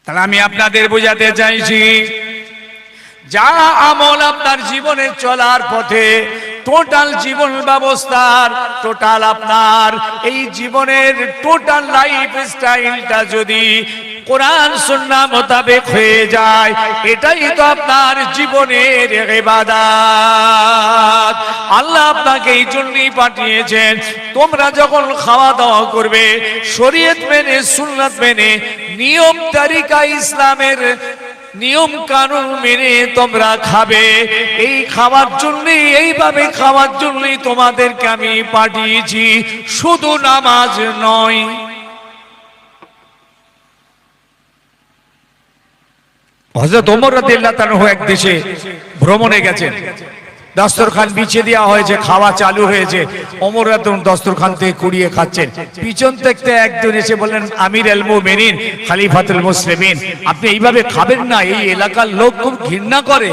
তাহলে আমি আপনাদের বোঝাতে চাইছি, যা আমল আপনার জীবনে চলার পথে, টোটাল জীবন ব্যবস্থার, টোটাল আপনার এই জীবনের টোটাল লাইফ স্টাইলটা যদি কোরআন সুন্নাহ মোতাবেক হয়ে যায়, এটাই তো আপনার জীবনের ইবাদত। আল্লাহ আপনাকে এই জন্যই পাঠিয়েছেন, তোমরা যখন খাওয়া দাওয়া করবে শরীয়ত মেনে, সুন্নাত মেনে, নিয়ম তারিকা ইসলামের নিয়ম কানুন মেনে তোমরা খাবে। এই খাওয়ার জন্য, এইভাবে খাওয়ার জন্যই তোমাদেরকে আমি পাঠিয়েছি, শুধু নামাজ নয়। হযরত ওমর রাদিয়াল্লাহু তাআলা এক দেশে ভ্রমণে গেছেন, দস্তরখান বিছিয়ে দেওয়া হয়েছে, খাওয়া চালু হয়েছে, ওমর রাদিয়াল্লাহু দস্তরখান থেকে কুড়িয়ে খাচ্ছেন। পিছন থেকে একজন এসে বললেন, আমির আল মুমিনিন, খলিফাতুল মুসলিমিন, আপনি এইভাবে খাবেন না, এই এলাকার লোক খুব ঘৃণা করে।